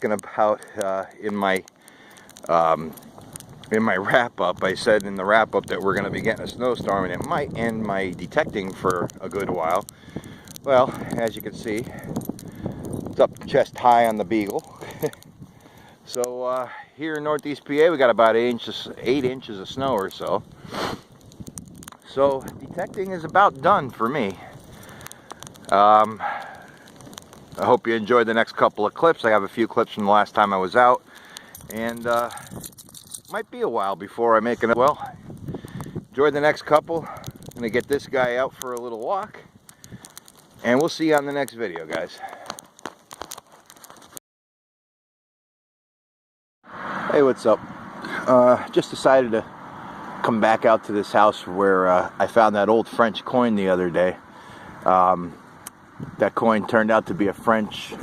About in my wrap-up, I said in the wrap-up that we're going to be getting a snowstorm, and it might end my detecting for a good while. Well, as you can see, it's up chest high on the Beagle. So here in Northeast PA, we got about 8 inches of snow or so. So detecting is about done for me. I hope you enjoyed the next couple of clips. I have a few clips from the last time I was out, and might be a while before I make it. Well, enjoy the next couple. I'm gonna get this guy out for a little walk, and we'll see you on the next video, guys. Hey, what's up? Just decided to come back out to this house where I found that old French coin the other day. That coin turned out to be a French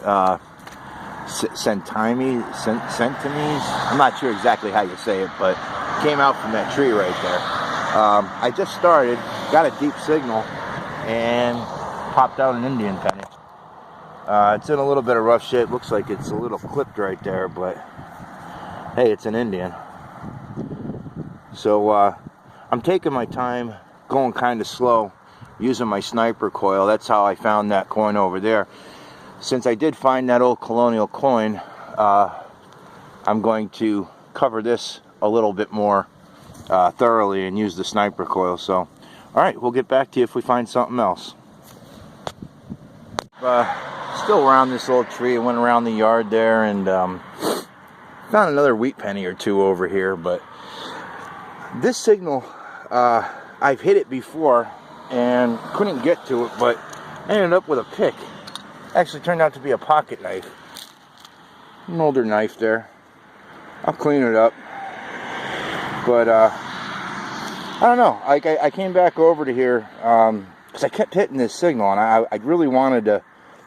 centime. I'm not sure exactly how you say it, but it came out from that tree right there. I just started, got a deep signal, and popped out an Indian penny. It's in a little bit of rough shape. Looks like it's a little clipped right there, but hey, it's an Indian. So I'm taking my time, going kind of slow, using my sniper coil. That's how I found that coin over there. Since I did find that old colonial coin, I'm going to cover this a little bit more thoroughly and use the sniper coil. So, alright, we'll get back to you if we find something else. Still around this old tree. I went around the yard there and found another wheat penny or two over here. But this signal, I've hit it before and couldn't get to it, but ended up with a pick. Actually turned out to be a pocket knife. An older knife there. I'll clean it up. But I don't know. I came back over to here because I kept hitting this signal, and I really wanted to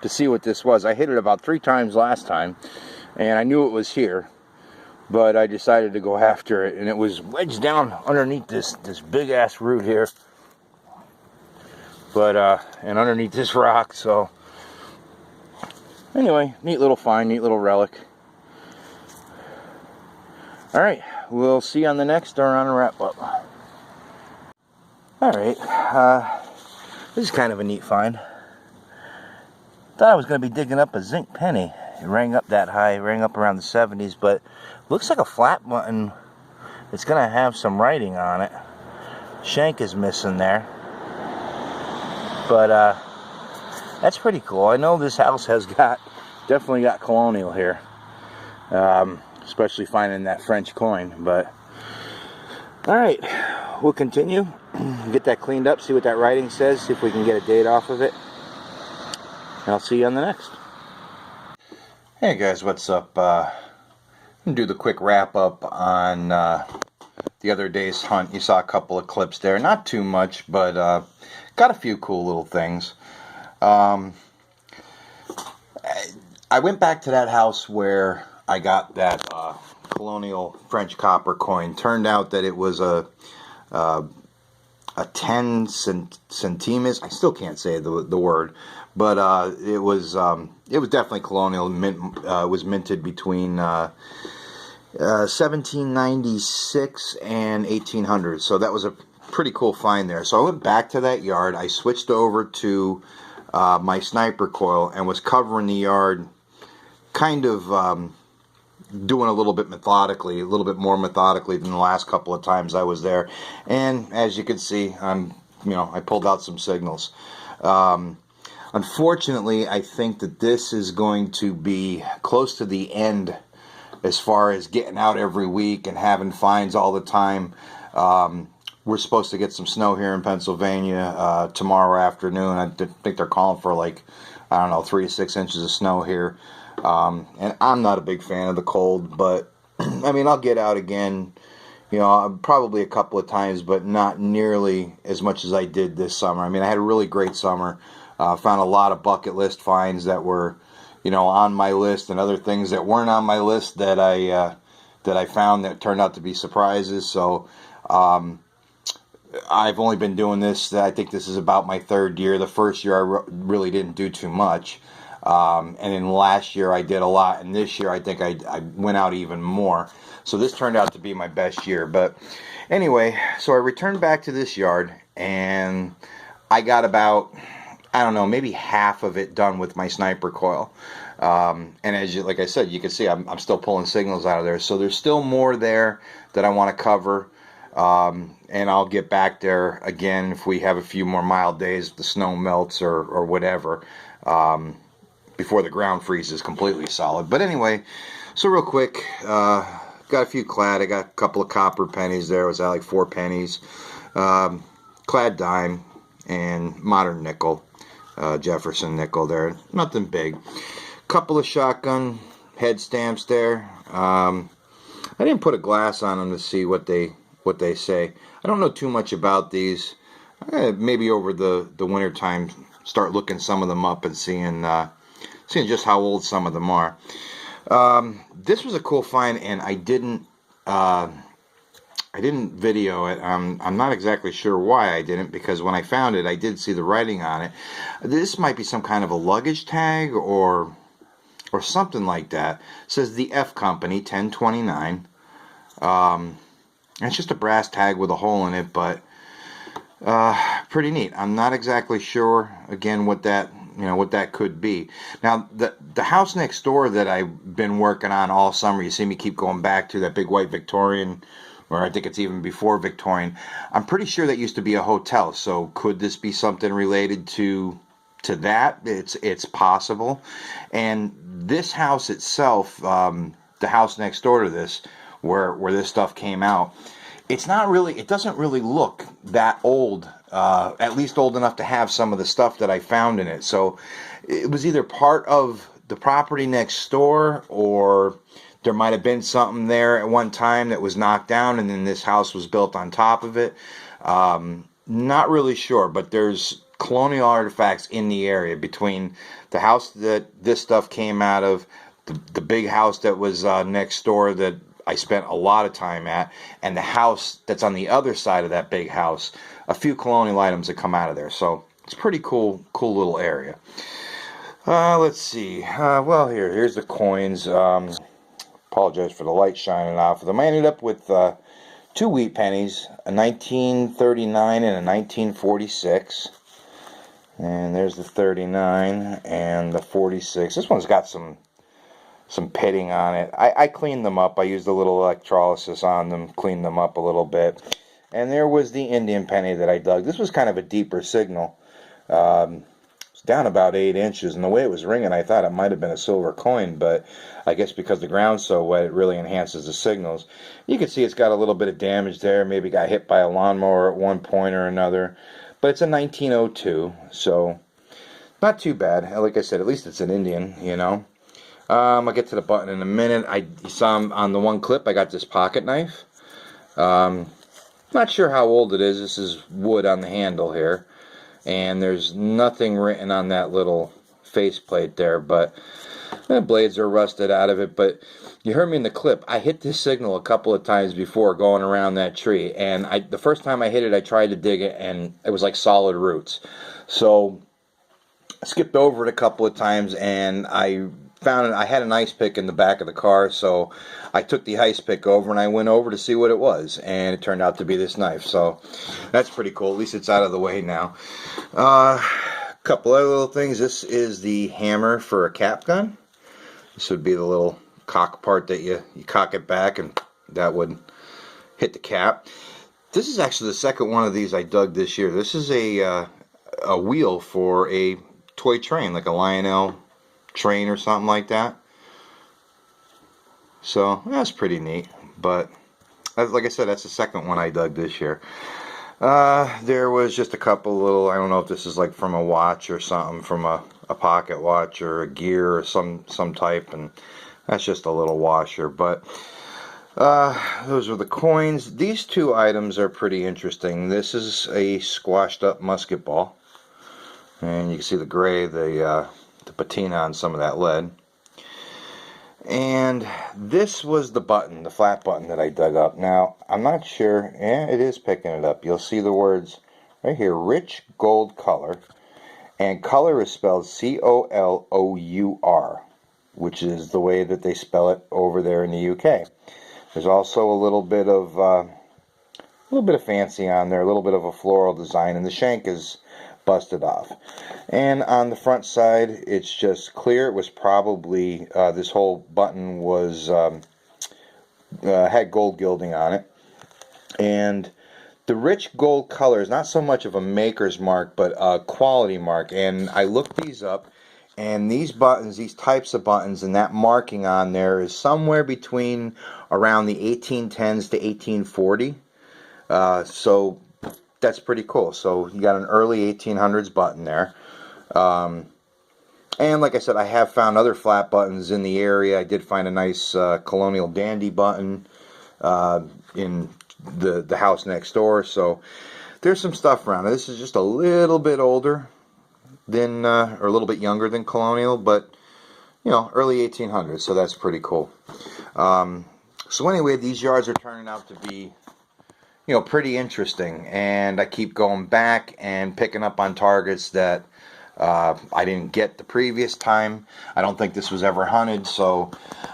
see what this was. I hit it about 3 times last time, and I knew it was here, but I decided to go after it, and it was wedged down underneath this big ass root here. But and underneath this rock. So anyway, neat little find, neat little relic. Alright, we'll see you on the next or on a wrap up. Alright, this is kind of a neat find. Thought I was going to be digging up a zinc penny. It rang up that high, it rang up around the 70s, but looks like a flat button. It's going to have some writing on it. Shank is missing there. But that's pretty cool. I know this house has definitely got colonial here, especially finding that French coin. But all right, we'll continue, get that cleaned up, see what that writing says, see if we can get a date off of it, and I'll see you on the next. Hey guys, what's up? I'm gonna do the quick wrap up on the other day's hunt. You saw a couple of clips there, not too much, but got a few cool little things. I went back to that house where I got that colonial French copper coin. Turned out that it was a 10 centimes. I still can't say the word, but it was definitely colonial. It was minted between 1796 and 1800. So that was a pretty cool find there. So I went back to that yard. I switched over to my sniper coil and was covering the yard, kind of doing a little bit more methodically than the last couple of times I was there. And as you can see, I pulled out some signals. Unfortunately, I think that this is going to be close to the end as far as getting out every week and having finds all the time. We're supposed to get some snow here in Pennsylvania tomorrow afternoon. I think they're calling for 3 to 6 inches of snow here. And I'm not a big fan of the cold, but I mean, I'll get out again, probably a couple of times, but not nearly as much as I did this summer. I mean, I had a really great summer. Found a lot of bucket list finds that were, on my list, and other things that weren't on my list that I found that turned out to be surprises. So, I've only been doing this, I think this is about my 3rd year. The first year I really didn't do too much. And then last year I did a lot, and this year I think I went out even more. So this turned out to be my best year. But anyway, so I returned back to this yard, and I got about, I don't know, maybe half of it done with my sniper coil. And as you, like I said, you can see I'm still pulling signals out of there. So there's still more there that I want to cover. And I'll get back there again if we have a few more mild days, if the snow melts or whatever, before the ground freezes completely solid. But anyway, so real quick, got a few clad. I got a couple of copper pennies there. It was at like 4 pennies. Clad dime and modern nickel, Jefferson nickel there. Nothing big. Couple of shotgun head stamps there. I didn't put a glass on them to see what they say. I don't know too much about these. Maybe over the winter time, start looking some of them up and seeing just how old some of them are. This was a cool find, and I didn't video it. I'm not exactly sure why I didn't, because when I found it, I did see the writing on it. This might be some kind of a luggage tag or something like that. It says the F Company 1029. It's just a brass tag with a hole in it, but pretty neat. I'm not exactly sure again what that could be. Now the house next door that I've been working on all summer, you see me keep going back to that big white Victorian, or I think it's even before Victorian. I'm pretty sure that used to be a hotel. So could this be something related to that? It's possible. And this house itself, the house next door to this, where this stuff came out, it doesn't really look that old, at least old enough to have some of the stuff that I found in it. So it was either part of the property next door, or there might have been something there at one time that was knocked down and then this house was built on top of it. Not really sure, but there's colonial artifacts in the area between the house that this stuff came out of, the big house that was next door that I spent a lot of time at, and the house that's on the other side of that big house. A few colonial items that come out of there. So it's a pretty cool little area. Let's see. Well, here's the coins. Apologize for the light shining off of them. I ended up with 2 wheat pennies, a 1939 and a 1946. And there's the 39 and the 46. This one's got some pitting on it. I cleaned them up. I used a little electrolysis on them, cleaned them up a little bit. And there was the Indian penny that I dug. This was kind of a deeper signal. It's down about 8 inches, and the way it was ringing, I thought it might have been a silver coin, but I guess because the ground's so wet, it really enhances the signals. You can see it's got a little bit of damage there. Maybe got hit by a lawnmower at one point or another. But it's a 1902, so not too bad. Like I said, at least it's an Indian, you know. I'll get to the button in a minute. You saw on the one clip, I got this pocket knife. Not sure how old it is. This is wood on the handle here. And there's nothing written on that little faceplate there, but the blades are rusted out of it. But you heard me in the clip. I hit this signal a couple of times before going around that tree. And the first time I hit it, I tried to dig it, and it was like solid roots. So I skipped over it a couple of times, and I found it. I had an ice pick in the back of the car, so I took the ice pick over and I went over to see what it was, and it turned out to be this knife. So that's pretty cool. At least it's out of the way now. A couple other little things. This is the hammer for a cap gun. This would be the little cock part that you cock it back, and that would hit the cap. This is actually the second one of these I dug this year. This is a wheel for a toy train, like a Lionel train or something like that. So that's pretty neat. But like I said, that's the second one I dug this year. There was just a couple little, I don't know if this is like from a watch or something, from a pocket watch or a gear or some type, and that's just a little washer. But those are the coins. These 2 items are pretty interesting. This is a squashed up musket ball, and you can see the gray, the patina on some of that lead. And this was the button, the flat button that I dug up. Now, I'm not sure. Yeah, it is picking it up. You'll see the words right here, rich gold color. And color is spelled C-O-L-O-U-R, which is the way that they spell it over there in the UK. There's also a little bit of fancy on there, a little bit of a floral design, and the shank is busted off. And on the front side, it's just clear. It was probably this whole button was had gold gilding on it, and the rich gold color is not so much of a maker's mark, but a quality mark. And I looked these up, and these buttons, these types of buttons, and that marking on there is somewhere between around the 1810s to 1840. So that's pretty cool. So you got an early 1800s button there. And like I said, I have found other flat buttons in the area. I did find a nice Colonial Dandy button in the house next door. So there's some stuff around. This is just a little bit older than, or a little bit younger than Colonial, but you know, early 1800s. So that's pretty cool. So anyway, these yards are turning out to be, you know, pretty interesting, and I keep going back and picking up on targets that I didn't get the previous time. I don't think this was ever hunted, so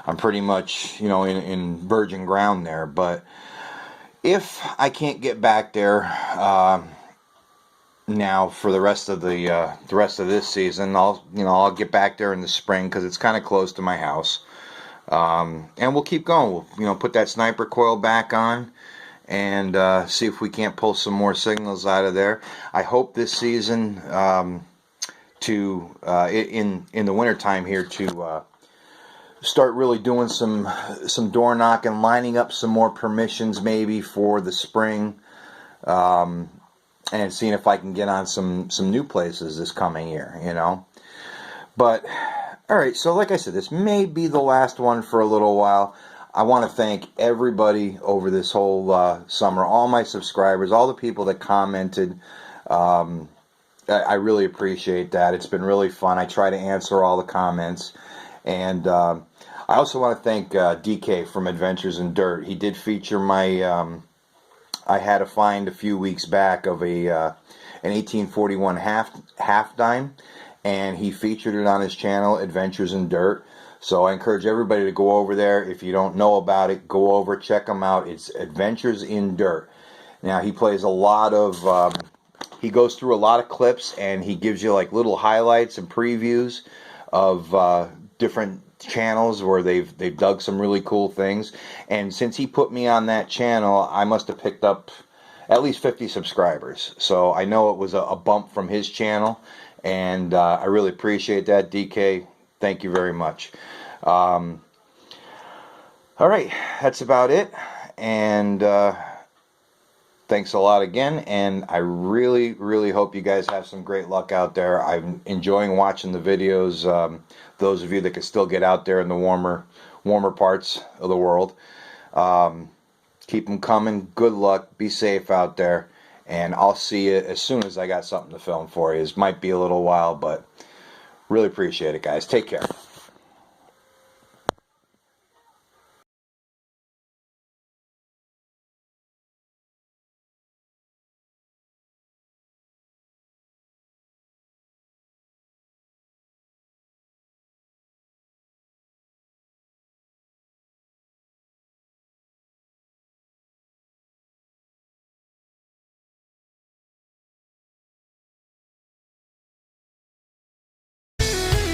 I'm pretty much, you know, in virgin ground there. But if I can't get back there now for the rest of this season, I'll get back there in the spring because it's kind of close to my house, and we'll keep going. We'll, you know, put that sniper coil back on and see if we can't pull some more signals out of there. I hope this season in the wintertime here to start really doing some door knocking, lining up some more permissions maybe for the spring, and seeing if I can get on some new places this coming year, you know. But alright, so like I said, this may be the last one for a little while. I want to thank everybody over this whole summer, all my subscribers, all the people that commented. I really appreciate that. It's been really fun. I try to answer all the comments. And I also want to thank DK from Adventures in Dirt. He did feature my, I had a find a few weeks back of an 1841 half dime, and he featured it on his channel, Adventures in Dirt. So I encourage everybody to go over there. If you don't know about it, go over, check him out. It's Adventures in Dirt. Now, he plays a lot of, he goes through a lot of clips, and he gives you like little highlights and previews of different channels where they've dug some really cool things. And since he put me on that channel, I must have picked up at least 50 subscribers. So I know it was a bump from his channel, and I really appreciate that, DK. Thank you very much. All right, that's about it, and thanks a lot again, and I really hope you guys have some great luck out there. I'm enjoying watching the videos. Those of you that can still get out there in the warmer parts of the world, keep them coming. Good luck. Be safe out there, and I'll see you as soon as I got something to film for you. It might be a little while, but really appreciate it, guys. Take care.